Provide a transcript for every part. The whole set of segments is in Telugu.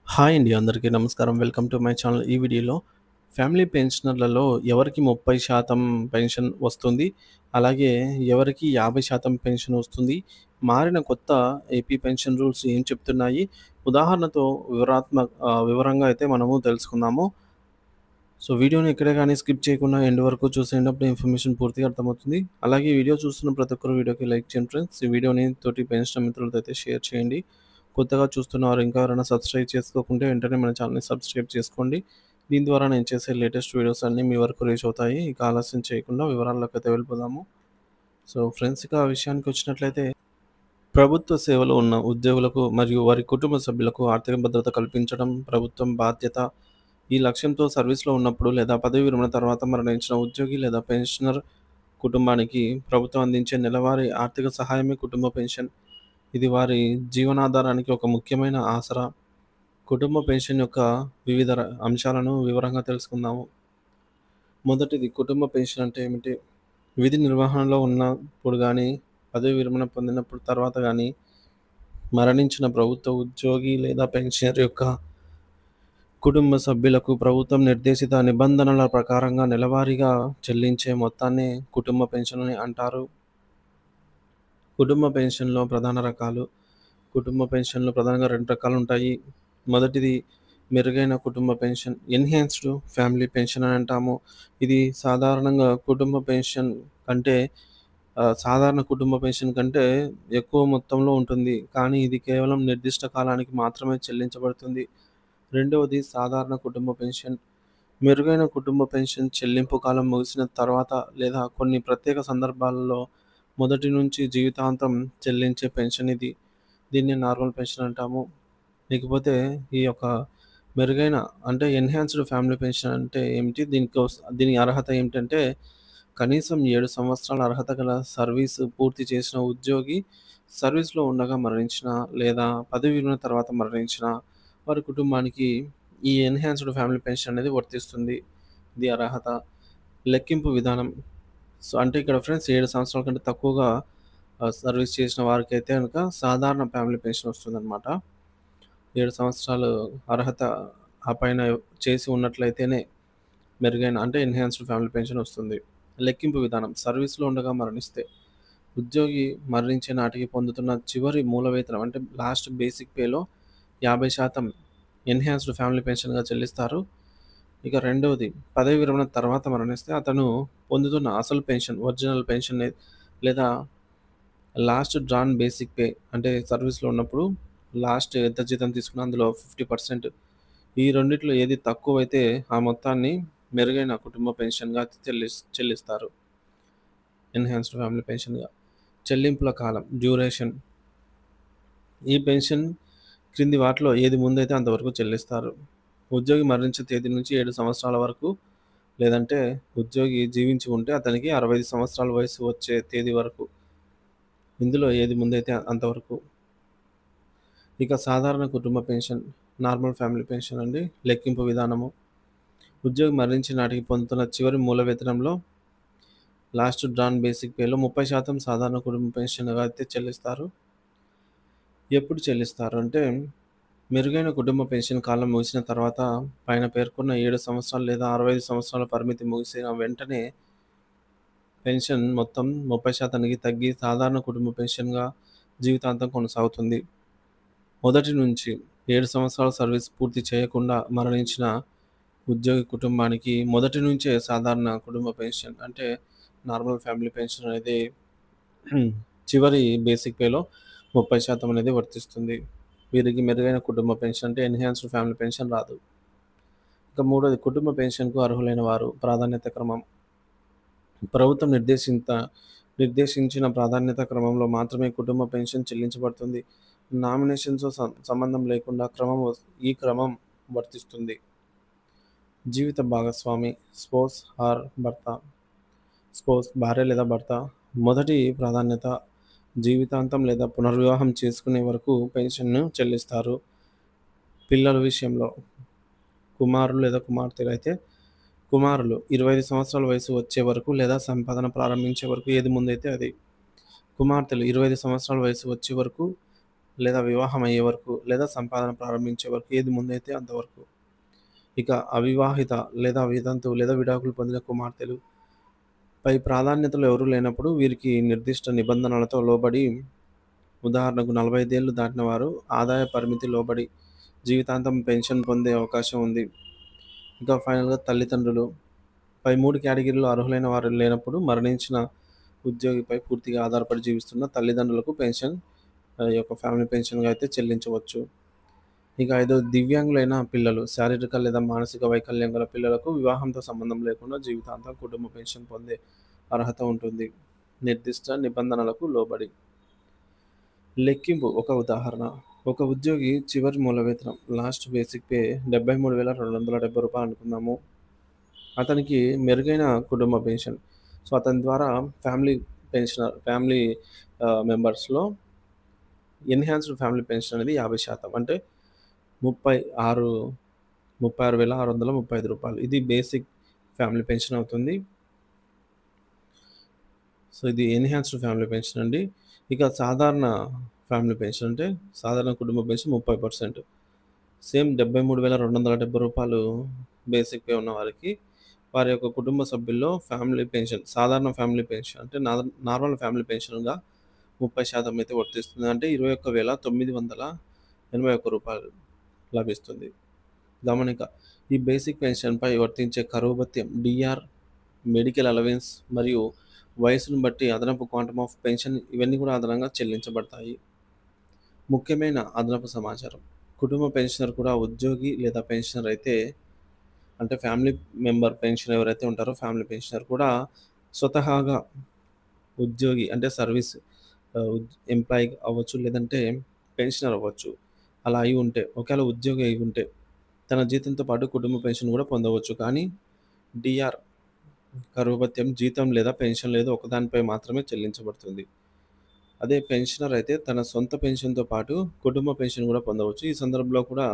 హాయ్ అండి. అందరికీ నమస్కారం. Welcome to my channel. ఈ వీడియోలో ఫ్యామిలీ పెన్షనర్లలో ఎవరికి 30% పెన్షన్ వస్తుంది? అలాగే ఎవరికి 50% పెన్షన్ వస్తుంది? మారిన కొత్త ఏపీ పెన్షన్ రూల్స్ ఏం చెప్తున్నాయి? ఉదాహరణతో వివరంగా అయితే మనము తెలుసుకుందాము. సో, వీడియోని ఎక్కడ గాని స్కిప్ చేయకుండా ఎండ్ వరకు చూసేయండి. అప్పుడు ఇన్ఫర్మేషన్ పూర్తిగా అర్థమవుతుంది. అలాగే ఈ వీడియో చూస్తున్న ప్రతి ఒక్కరు వీడియోకి లైక్ చేయండి ఫ్రెండ్స్. ఈ వీడియోని తోటి పెన్షన్ మిత్రులతో అయితే షేర్ చేయండి. కొత్తగా చూస్తున్నవారు ఇంకా ఎవరైనా సబ్స్క్రైబ్ చేసుకోకుంటే వెంటనే మన ఛానల్‌ని సబ్స్క్రైబ్ చేసుకోండి. దీని ద్వారా నేను చేసే లేటెస్ట్ వీడియోస్ అన్నీ మీ వరకు రీచ్ అవుతాయి. ఇక ఆలస్యం చేయకుండా వివరాల్లోకైతే వెళ్ళిపోదాము. సో, ఫ్రెండ్స్ ఇక ఆ విషయానికి వచ్చినట్లయితే ప్రభుత్వ సేవలో ఉన్న ఉద్యోగులకు మరియు వారి కుటుంబ సభ్యులకు ఆర్థిక భద్రత కల్పించడం ప్రభుత్వం బాధ్యత. ఈ లక్ష్యంతో సర్వీస్‌లో ఉన్నప్పుడు లేదా పదవీ విరమణ తర్వాత మరణించిన ఉద్యోగి లేదా పెన్షనర్ కుటుంబానికి ప్రభుత్వం అందించే నెలవారీ ఆర్థిక సహాయమే కుటుంబ పెన్షన్. ఇది వారి జీవనాధారానికి ఒక ముఖ్యమైన ఆసరా. కుటుంబ పెన్షన్ యొక్క వివిధ అంశాలను వివరంగా తెలుసుకుందాము. మొదటిది కుటుంబ పెన్షన్ అంటే ఏమిటి? విధి నిర్వహణలో ఉన్నప్పుడు గానీ, పదవీ విరమణ పొందినప్పుడు తర్వాత గానీ, మరణించిన ప్రభుత్వ ఉద్యోగి లేదా పెన్షనర్ యొక్క కుటుంబ సభ్యులకు ప్రభుత్వం నిర్దేశిత నిబంధనల ప్రకారంగా నెలవారీగా చెల్లించే మొత్తాన్నే కుటుంబ పెన్షన్ అని అంటారు. కుటుంబ పెన్షన్‌లో ప్రధాన రకాలు. కుటుంబ పెన్షన్‌లో ప్రధానంగా 2 రకాలుంటాయి. మొదటిది మెరుగైన కుటుంబ పెన్షన్. ఎన్హాన్స్డ్ ఫ్యామిలీ పెన్షన్ అని అంటాము. ఇది సాధారణంగా కుటుంబ పెన్షన్ కంటే సాధారణ కుటుంబ పెన్షన్ కంటే ఎక్కువ మొత్తంలో ఉంటుంది. కానీ ఇది కేవలం నిర్దిష్ట కాలానికి మాత్రమే చెల్లించబడుతుంది. రెండవది సాధారణ కుటుంబ పెన్షన్. మెరుగైన కుటుంబ పెన్షన్ చెల్లింపు కాలం ముగిసిన తర్వాత లేదా కొన్ని ప్రత్యేక సందర్భాలలో మొదటి నుంచి జీవితాంతం చెల్లించే పెన్షన్ ఇది. దీన్ని నార్మల్ పెన్షన్ అంటాము. ఇకపోతే ఈ యొక్క మెరుగైన అంటే ఎన్హాన్స్డ్ ఫ్యామిలీ పెన్షన్ అంటే ఏమిటి? దీని అర్హత ఏమిటంటే కనీసం 7 సంవత్సరాల అర్హత గల సర్వీస్ పూర్తి చేసిన ఉద్యోగి సర్వీస్‌లో ఉండగా మరణించిన లేదా పదవీ విరమణ తర్వాత మరణించిన వారి కుటుంబానికి ఈ ఎన్హాన్స్డ్ ఫ్యామిలీ పెన్షన్ అనేది వర్తిస్తుంది. ఇది అర్హత. లెక్కింపు విధానం. సో, అంటే ఇక్కడ ఫ్రెండ్స్ 7 సంవత్సరాల కంటే తక్కువగా సర్వీస్ చేసిన వారికైతే గనుక సాధారణ ఫ్యామిలీ పెన్షన్ వస్తుందనమాట. 7 సంవత్సరాలు అర్హత ఆ పైన చేసి ఉన్నట్లయితేనే మెరుగైన అంటే ఎన్హాన్స్డ్ ఫ్యామిలీ పెన్షన్ వస్తుంది. లెక్కింపు విధానం. సర్వీస్‌లో ఉండగా మరణిస్తే ఉద్యోగి మరణించే నాటికి పొందుతున్న చివరి మూల వేతనం అంటే లాస్ట్ బేసిక్ పేలో 50% ఎన్హాన్స్డ్ ఫ్యామిలీ పెన్షన్‌గా చెల్లిస్తారు. ఇక రెండవది పదవీ విరమణ తర్వాత మరణిస్తే అతను పొందుతున్న అసలు పెన్షన్, ఒరిజినల్ పెన్షన్ లేదా లాస్ట్ డ్రాన్ బేసిక్ పే అంటే సర్వీస్‌లో ఉన్నప్పుడు లాస్ట్ ఎంత జీతం తీసుకున్నా అందులో 50% ఈ రెండిట్లో ఏది తక్కువైతే ఆ మొత్తాన్ని మెరుగైన కుటుంబ పెన్షన్‌గా చెల్లిస్తారు. ఎన్హాన్స్డ్ ఫ్యామిలీ పెన్షన్‌గా. చెల్లింపుల కాలం డ్యూరేషన్. ఈ పెన్షన్ క్రింది వాటిలో ఏది ముందైతే అంతవరకు చెల్లిస్తారు. ఉద్యోగి మరణించిన తేదీ నుంచి 7 సంవత్సరాల వరకు, లేదంటే ఉద్యోగి జీవించి ఉంటే అతనికి 65 సంవత్సరాల వయసు వచ్చే తేదీ వరకు. ఇందులో ఏది ముందైతే అంతవరకు. ఇక సాధారణ కుటుంబ పెన్షన్, నార్మల్ ఫ్యామిలీ పెన్షన్ అండి. లెక్కింపు విధానము. ఉద్యోగి మరణించిన నాటికి పొందుతున్న చివరి మూల వేతనంలో లాస్ట్ డ్రాన్ బేసిక్ పేలో 30% సాధారణ కుటుంబ పెన్షన్‌గా అయితే చెల్లిస్తారు. ఎప్పుడు చెల్లిస్తారు అంటే మెరుగైన కుటుంబ పెన్షన్ కాలం ముగిసిన తర్వాత పైన పేర్కొన్న 7 సంవత్సరాలు లేదా 65 సంవత్సరాల పరిమితి ముగిసిన వెంటనే పెన్షన్ మొత్తం 30%కి తగ్గి సాధారణ కుటుంబ పెన్షన్‌గా జీవితాంతం కొనసాగుతుంది. మొదటి నుంచి 7 సంవత్సరాల సర్వీస్ పూర్తి చేయకుండా మరణించిన ఉద్యోగి కుటుంబానికి మొదటి నుంచే సాధారణ కుటుంబ పెన్షన్ అంటే నార్మల్ ఫ్యామిలీ పెన్షన్ అనేది చివరి బేసిక్ పేలో 30% అనేది వర్తిస్తుంది. వీరికి మెరుగైన కుటుంబ పెన్షన్ అంటే ఎన్హాన్స్డ్ ఫ్యామిలీ పెన్షన్ రాదు. ఇక మూడోది కుటుంబ పెన్షన్‌కు అర్హులైన వారు ప్రాధాన్యత క్రమం. ప్రభుత్వం నిర్దేశించిన ప్రాధాన్యత క్రమంలో మాత్రమే కుటుంబ పెన్షన్ చెల్లించబడుతుంది. నామినేషన్‌తో సంబంధం లేకుండా ఈ క్రమం వర్తిస్తుంది. జీవిత భాగస్వామి స్పౌస్ ఆర్ భర్త. భార్య లేదా భర్త. మొదటి ప్రాధాన్యత జీవితాంతం లేదా పునర్వివాహం చేసుకునే వరకు పెన్షన్‌ను చెల్లిస్తారు. పిల్లల విషయంలో కుమారులు లేదా కుమార్తెలైతే కుమారులు 25 సంవత్సరాల వయసు వచ్చే వరకు లేదా సంపాదన ప్రారంభించే వరకు ఏది ముందైతే అది. కుమార్తెలు 25 సంవత్సరాల వయసు వచ్చే వరకు లేదా వివాహం అయ్యే వరకు, లేదా సంపాదన ప్రారంభించే వరకు ఏది ముందైతే అంతవరకు. ఇక అవివాహిత లేదా వితంతువు లేదా విడాకులు పొందిన కుమార్తెలు పై ప్రాధాన్యతలు ఎవరూ లేనప్పుడు వీరికి నిర్దిష్ట నిబంధనలతో లోబడి, ఉదాహరణకు 45 ఏళ్లు దాటిన వారు ఆదాయ పరిమితి లోబడి జీవితాంతం పెన్షన్ పొందే అవకాశం ఉంది. ఇంకా ఫైనల్‌గా తల్లిదండ్రులు పై 3 కేటగిరీలో అర్హులైన వారు లేనప్పుడు మరణించిన ఉద్యోగిపై పూర్తిగా ఆధారపడి జీవిస్తున్న తల్లిదండ్రులకు పెన్షన్ ఈ యొక్క ఫ్యామిలీ పెన్షన్‌గా అయితే చెల్లించవచ్చు. ఇక ఐదోది దివ్యాంగులైన పిల్లలు, శారీరక లేదా మానసిక వైకల్యం గల పిల్లలకు వివాహంతో సంబంధం లేకుండా జీవితాంతం కుటుంబ పెన్షన్ పొందే అర్హత ఉంటుంది, నిర్దిష్ట నిబంధనలకు లోబడి. లెక్కింపు ఒక ఉదాహరణ. ఒక ఉద్యోగి చివరి మూల వేతనం లాస్ట్ బేసిక్ పే రూ. 73,270 అనుకుందాము. అతనికి మెరుగైన కుటుంబ పెన్షన్. సో, అతని ద్వారా ఫ్యామిలీ మెంబర్స్‌లో ఎన్హాన్స్డ్ ఫ్యామిలీ పెన్షన్ అనేది 50% అంటే 36 36,635 ఇది బేసిక్ ఫ్యామిలీ పెన్షన్ అవుతుంది. సో, ఇది ఎన్హాన్స్డ్ ఫ్యామిలీ పెన్షన్ అండి. ఇక సాధారణ ఫ్యామిలీ పెన్షన్ అంటే సాధారణ కుటుంబ పెన్షన్ 30%. సేమ్ రూ. 73,270 బేసిక్ పే ఉన్న వారికి వారి యొక్క కుటుంబ సభ్యుల్లో ఫ్యామిలీ పెన్షన్, సాధారణ ఫ్యామిలీ పెన్షన్ అంటే నార్మల్ ఫ్యామిలీ పెన్షన్‌గా 30% అయితే వర్తిస్తుంది. అంటే రూ. 21,981 లభిస్తుంది. గమనిక. ఈ బేసిక్ పెన్షన్‌పై వర్తించే కరువు భత్యం, డీఆర్, మెడికల్ అలవెన్స్ మరియు వయసును బట్టి అదనపు క్వాంటమ్ ఆఫ్ పెన్షన్ ఇవన్నీ కూడా అదనంగా చెల్లించబడతాయి. ముఖ్యమైన అదనపు సమాచారం. కుటుంబ పెన్షనర్ కూడా ఉద్యోగి లేదా పెన్షనర్ అయితే, అంటే ఫ్యామిలీ మెంబర్ పెన్షన్ ఎవరైతే ఉంటారో ఫ్యామిలీ పెన్షనర్ కూడా స్వతహాగా ఉద్యోగి అంటే సర్వీస్ ఎంప్లాయీ అవ్వచ్చు, లేదంటే పెన్షనర్ అవ్వచ్చు. అలా అయి ఉంటే, ఒకవేళ ఉద్యోగి అయి ఉంటే తన జీతంతో పాటు కుటుంబ పెన్షన్ కూడా పొందవచ్చు. కానీ డీఆర్ కరువు భత్యం జీతం లేదా పెన్షన్ లేదు ఒకదానిపై మాత్రమే చెల్లించబడుతుంది. అదే పెన్షనర్ అయితే తన సొంత పెన్షన్‌తో పాటు కుటుంబ పెన్షన్ కూడా పొందవచ్చు. ఈ సందర్భంలో కూడా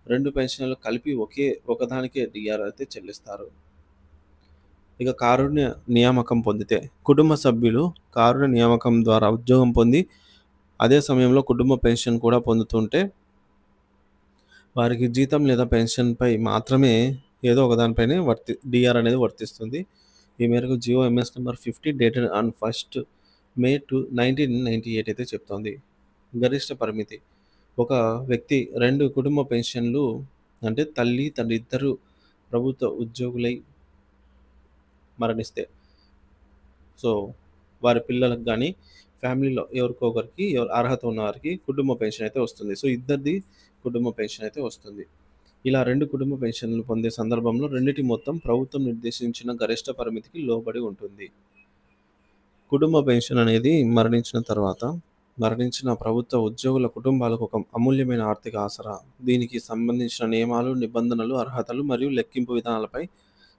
2 పెన్షన్‌లు కలిపి ఒకదానికే డీఆర్ అయితే చెల్లిస్తారు. ఇక కారుణ్య నియామకం పొందితే, కుటుంబ సభ్యులు కారుణ్య నియామకం ద్వారా ఉద్యోగం పొంది అదే సమయంలో కుటుంబ పెన్షన్ కూడా పొందుతుంటే వారికి జీతం లేదా పెన్షన్‌పై మాత్రమే ఏదో ఒకదానిపైనే డీఆర్ అనేది వర్తిస్తుంది. ఈ మేరకు GO MS number 50 dated on 1 May 1998 అయితే చెప్తోంది. గరిష్ట పరిమితి. ఒక వ్యక్తి 2 కుటుంబ పెన్షన్‌లు అంటే తల్లి, తండ్రి ఇద్దరు ప్రభుత్వ ఉద్యోగులై మరణిస్తే, సో, వారి పిల్లలకు గానీ, ఫ్యామిలీలో ఎవరికో ఒకరికి అర్హత ఉన్నవారికి కుటుంబ పెన్షన్ అయితే వస్తుంది. సో, ఇద్దరిది కుటుంబ పెన్షన్ అయితే వస్తుంది. ఇలా 2 కుటుంబ పెన్షన్‌లు పొందే సందర్భంలో రెండిటి మొత్తం ప్రభుత్వం నిర్దేశించిన గరిష్ట పరిమితికి లోబడి ఉంటుంది. కుటుంబ పెన్షన్ అనేది మరణించిన ప్రభుత్వ ఉద్యోగుల కుటుంబాలకు ఒక అమూల్యమైన ఆర్థిక ఆసరా. దీనికి సంబంధించిన నియమాలు, నిబంధనలు, అర్హతలు మరియు లెక్కింపు విధానాలపై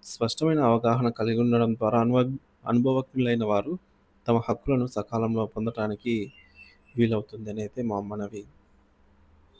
స్పష్టమైన అవగాహన కలిగి ఉండడం ద్వారా అనుభవజ్ఞులైన వారు తమ హక్కులను సకాలంలో పొందటానికి వీలవుతుందని అయితే మా మనవి.